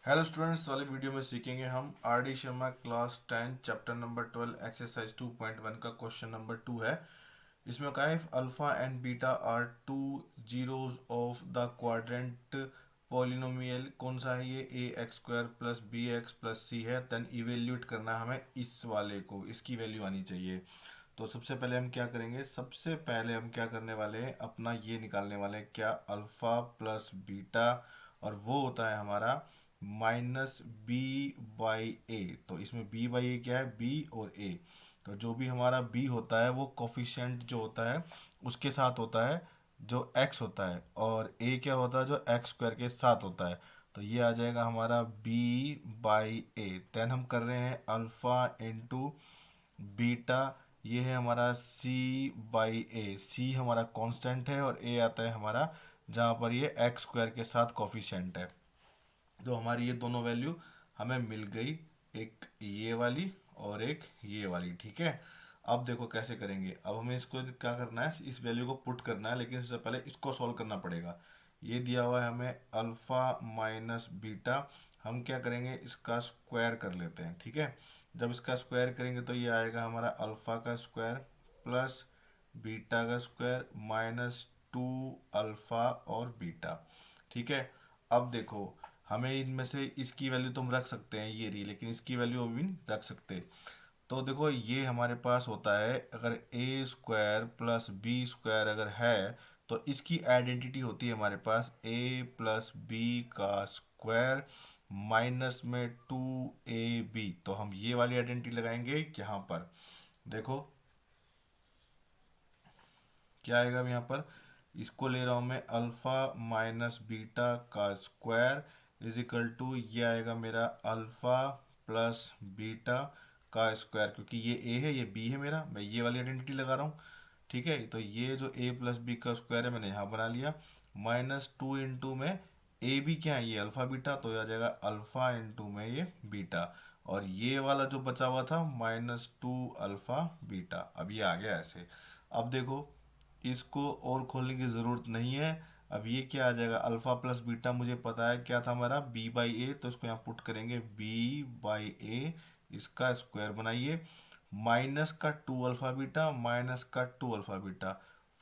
Hello students, वाले video में सीखेंगे हम R D Sharma class 10 chapter number 12 exercise 2.1 का क्वेश्चन नंबर 2 है। इसमें कहा है alpha and beta are two zeros of the quadrant polynomial. कौन सा है ये? A x square plus b x plus c है। देन इवेल्यूएट करना है हमें इस वाले को, इसकी वैल्यू आनी चाहिए। तो सबसे पहले हम क्या करेंगे, सबसे पहले हम क्या करने वाले हैं, अपना ये निकालने वाले हैं क्या, अल्फा प्लस बीटा, और वो होता है हमारा माइनस बी बाई ए। तो इसमें बी बाई ए क्या है? बी और ए। तो जो भी हमारा बी होता है वो कोफिशिएंट जो होता है उसके साथ होता है जो एक्स होता है, और ए क्या होता है? जो एक्स स्क्वायर के साथ होता है। तो ये आ जाएगा हमारा बी बाई ए। देन हम कर रहे हैं अल्फा इंटू बीटा, ये है हमारा सी बाई ए। सी हमारा कांस्टेंट है और ए आता है हमारा जहाँ पर ये एक्स स्क्वायर के साथ कोफिशिएंट है। तो हमारी ये दोनों वैल्यू हमें मिल गई, एक ये वाली और एक ये वाली। ठीक है, अब देखो कैसे करेंगे। अब हमें इसको क्या करना है, इस वैल्यू को पुट करना है, लेकिन सबसे पहले इसको सॉल्व करना पड़ेगा। ये दिया हुआ है हमें अल्फा माइनस बीटा। हम क्या करेंगे, इसका स्क्वायर कर लेते हैं। ठीक है, जब इसका स्क्वायर करेंगे तो ये आएगा हमारा अल्फा का स्क्वायर प्लस बीटा का स्क्वायर माइनस टू अल्फा और बीटा। ठीक है, अब देखो हमें इनमें से इसकी वैल्यू तो हम रख सकते हैं ये रही, लेकिन इसकी वैल्यू अभी नहीं रख सकते। तो देखो ये हमारे पास होता है, अगर ए स्क्वायर प्लस बी स्क्वायर अगर है तो इसकी आइडेंटिटी होती है हमारे पास ए प्लस बी का स्क्वायर माइनस में टू ए बी। तो हम ये वाली आइडेंटिटी लगाएंगे यहाँ पर। देखो क्या आएगा अब यहाँ पर, इसको ले रहा हूँ मैं, अल्फा माइनस बीटा का स्क्वायर इज इक्वल टू, ये आएगा मेरा अल्फा प्लस बीटा का स्क्वायर, क्योंकि ये ए है ये बी है मेरा, मैं ये वाली आइडेंटिटी लगा रहा हूँ। ठीक है, तो ये जो ए प्लस बी का स्क्वायर है मैंने यहाँ बना लिया, माइनस टू इंटू में ए बी क्या है, ये अल्फा बीटा, तो ये आ जाएगा अल्फा इंटू में ये बीटा, और ये वाला जो बचा हुआ था माइनस टू अल्फा बीटा। अब ये आ गया ऐसे। अब देखो इसको और खोलने की ज़रूरत नहीं है। अब ये क्या आ जाएगा, अल्फ़ा प्लस बीटा मुझे पता है क्या था हमारा, बी बाई ए। तो इसको यहाँ पुट करेंगे बी बाई ए, इसका स्क्वायर बनाइए, माइनस का टू अल्फ़ा बीटा माइनस का two alpha beta,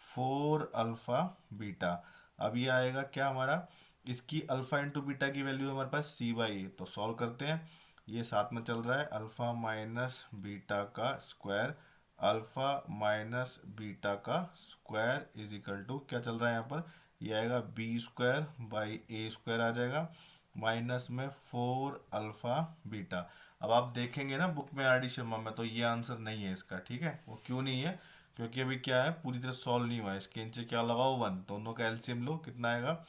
four alpha beta. अब ये आएगा क्या हमारा, इसकी अल्फ़ा इंटू बीटा की वैल्यू है हमारे पास सी बाई ए। तो सॉल्व करते हैं, ये साथ में चल रहा है, अल्फ़ा माइनस बीटा का स्क्वायर, अल्फा माइनस बीटा का स्क्वायर इज इक्वल टू क्या चल रहा है यहाँ पर, ये आएगा b square by a square आ जाएगा, माइनस में फोर अल्फा बीटा। अब आप देखेंगे ना बुक में आर डी शर्मा में, तो ये आंसर नहीं है इसका। ठीक है, वो क्यों नहीं है, क्योंकि अभी क्या है, पूरी तरह सॉल्व नहीं हुआ है। इसके नीचे क्या लगाओ, वन, दोनों का एलसीएम लो, कितना आएगा,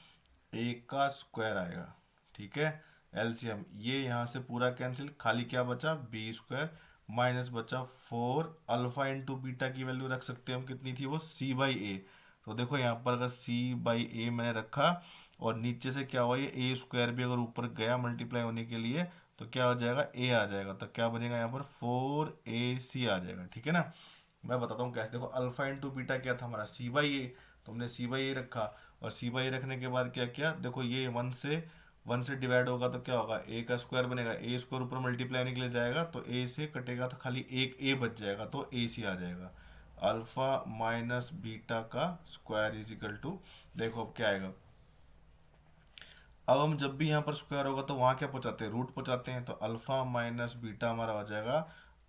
एक का स्क्वायर आएगा। ठीक है, एलसीएम ये यहाँ से पूरा कैंसिल, खाली क्या बचा, बी स्क्वायर माइनस बचा फोर अल्फा इंटू बीटा की वैल्यू रख सकते हैं हम, कितनी थी वो, सी बाई ए। तो देखो यहाँ पर अगर सी बाई ए मैंने रखा और नीचे से क्या हुआ, ये ए स्क्वायर भी अगर ऊपर गया मल्टीप्लाई होने के लिए तो क्या हो जाएगा, ए आ जाएगा। तो क्या बनेगा यहाँ पर, फोर ए सी आ जाएगा। ठीक है ना, मैं बताता हूँ कैसे। देखो अल्फा इंटू बीटा क्या था हमारा, सी बाई ए, तो हमने सी बाई ए रखा, और सी बाई ए रखने के बाद क्या किया, देखो ये वन से डिवाइड होगा तो क्या होगा, ए का स्क्वायर बनेगा, ए स्क्वायर ऊपर मल्टीप्लाई होने के लिए जाएगा तो ए से कटेगा तो खाली एक ए बच जाएगा, तो ए सी आ जाएगा। अल्फा माइनस बीटा का स्क्वायर इज इक्वल टू, देखो अब क्या आएगा, अब हम जब भी यहाँ पर स्क्वायर होगा तो वहाँ क्या पहुँचाते हैं, रूट पहुँचाते हैं। तो अल्फा माइनस बीटा हमारा हो जाएगा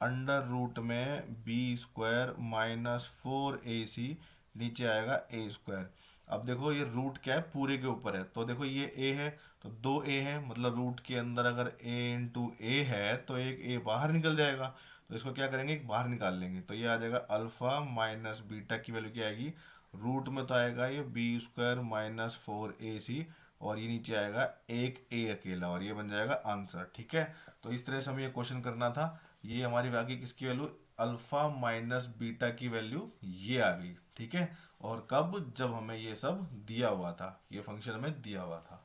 अंडर रूट में बी स्क्वायर माइनस फोर ए सी, नीचे आएगा ए स्क्वायर। अब देखो ये रूट क्या है, पूरे के ऊपर है, तो देखो ये ए है तो दो ए है, मतलब रूट के अंदर अगर ए इंटू ए है तो एक ए बाहर निकल जाएगा। तो इसको क्या करेंगे, एक बाहर निकाल लेंगे, तो ये आ जाएगा अल्फा माइनस बीटा की वैल्यू क्या आएगी, रूट में तो आएगा ये बी स्क्वायर माइनस फोर ए सी, और ये नीचे आएगा एक ए अकेला, और ये बन जाएगा आंसर। ठीक है, तो इस तरह से हमें ये क्वेश्चन करना था। ये हमारी आ गई किसकी वैल्यू, अल्फा माइनस बीटा की वैल्यू ये आ गई। ठीक है, और कब, जब हमें ये सब दिया हुआ था, ये फंक्शन हमें दिया हुआ था।